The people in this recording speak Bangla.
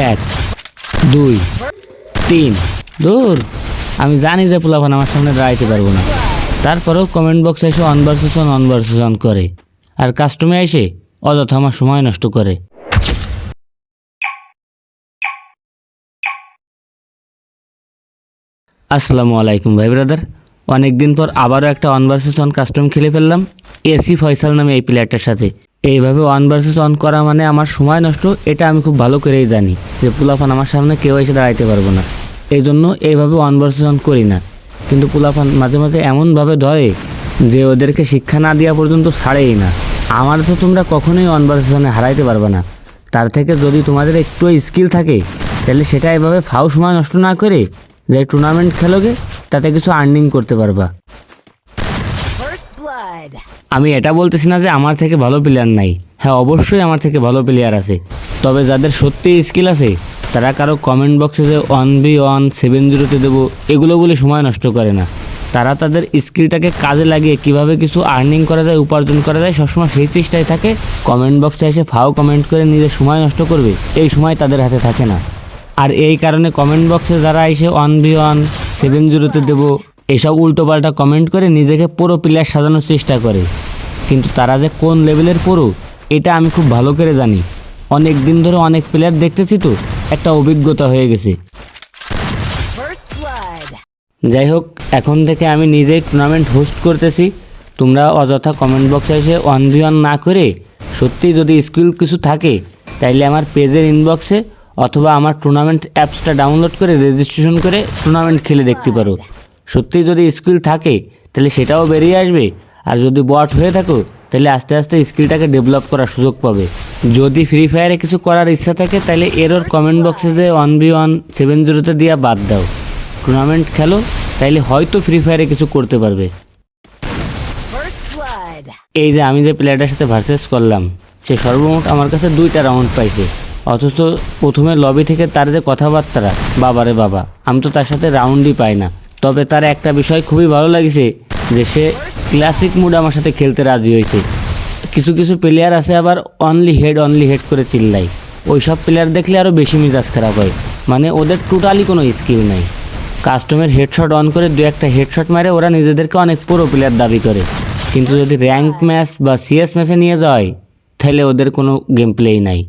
1 2 3 দূর, আমি জানি যে পোলাপান আমার সামনে দাঁড়াইতে পারবো না, তারপরেও কমেন্ট বক্সে এসে অন ভার্সেস অন করে, আর কাস্টমে এসে অযথা আমার সময় নষ্ট করে। আসসালামু আলাইকুম ভাই ব্রাদার, অনেক দিন পর আবারও একটা অন ভার্সেস অন কাস্টম খেলে ফেললাম এসি ফয়সাল নামে এই প্লেয়ারটার সাথে। এইভাবে অন ভার্সেস অন করা মানে আমার সময় নষ্ট, এটা আমি খুব ভালো করেই জানি যে পোলাপান আমার সামনে কেউ এসে দাঁড়াইতে পারবো না, এই জন্য এইভাবে অন ভার্সেস অন করি না। কিন্তু পোলাপান মাঝে মাঝে এমনভাবে ধরে যে ওদেরকে শিক্ষা না দেওয়া পর্যন্ত ছাড়েই না। আমার তো তোমরা কখনোই অন ভার্সেস অনে হারাইতে পারবে না, তার থেকে যদি তোমাদের একটু স্কিল থাকে তাহলে সেটা এভাবে ফাও সময় নষ্ট না করে যে টুর্নামেন্ট খেলোগে তাতে কিছু আর্নিং করতে পারবা। আমি এটা বলতেছি না যে আমার থেকে ভালো প্লেয়ার নাই, হ্যাঁ অবশ্যই আমার থেকে ভালো প্লেয়ার আছে, তবে যাদের সত্যি স্কিল আছে তারা কারো কমেন্ট বক্সে যে 1v1 7-0 দেবো এগুলো বলে সময় নষ্ট করে না। তারা তাদের স্কিলটাকে কাজে লাগিয়ে কিভাবে কিছু আর্নিং করা যায়, উপার্জন করা যায়, সবসময় সেই চেষ্টায় থাকে। কমেন্ট বক্সে এসে ফাও কমেন্ট করে নিজের সময় নষ্ট করবে এই সময় তাদের হাতে থাকে না। আর এই কারণে কমেন্ট বক্সে যারা এসে 1v1 7-0 দেবো এসব উল্টোপাল্টা কমেন্ট করে নিজেকে পুরো প্লেয়ার সাজানোর চেষ্টা করে, কিন্তু তারা যে কোন লেভেলের পুরো এটা আমি খুব ভালো করে জানি। অনেক দিন ধরে অনেক প্লেয়ার দেখতেছি তো একটা অভিজ্ঞতা হয়ে গেছে। যাই হোক, এখন থেকে আমি নিজেই টুর্নামেন্ট হোস্ট করতেছি। তোমরা অযথা কমেন্ট বক্সে এসে 1v1 না করে সত্যি যদি স্কিল কিছু থাকে তাইলে আমার পেজের ইনবক্সে অথবা আমার টুর্নামেন্ট অ্যাপসটা ডাউনলোড করে রেজিস্ট্রেশন করে টুর্নামেন্ট খেলে দেখতে পারো। সত্যি যদি স্কিল থাকে তাহলে সেটাও বেরিয়ে আসবে, আর যদি বট হয়ে থাকো তাহলে আস্তে আস্তে স্কিলটাকে ডেভেলপ করার সুযোগ পাবে। যদি ফ্রি ফায়ারে কিছু করার ইচ্ছা থাকে তাহলে এরর কমেন্ট বক্সে যে 1v1 7-0 দিয়ে বাদ দাও, টুর্নামেন্ট খেলো, তাইলে হয়তো ফ্রি ফায়ারে কিছু করতে পারবে। এই যে আমি যে প্লেয়ারটার সাথে ভার্সেস করলাম সে সর্বমোট আমার কাছে 2টা রাউন্ড পাইছে, অথচ প্রথমে লবি থেকে তার যে কথাবার্তা বাবারে বাবা, আমি তো তার সাথে রাউন্ডই পাই না। তবে তার একটা বিষয় খুবই ভালো লাগছে যে সে ক্লাসিক মুড আমার সাথে খেলতে রাজি হয়েছে। কিছু কিছু প্লেয়ার আছে আবার অনলি হেড করে চিল্লাই, ওই সব প্লেয়ার দেখলে আরও বেশি মেজাজ খারাপ হয়, মানে ওদের টোটালি কোনো স্কিল নাই। কাস্টমের হেডশট অন করে 2-1টা হেডশট মারে ওরা নিজেদেরকে অনেক পুরো প্লেয়ার দাবি করে, কিন্তু যদি র্যাঙ্ক ম্যাচ বা সিএস ম্যাচে নিয়ে যায় তাহলে ওদের কোনো গেম প্লেই নাই।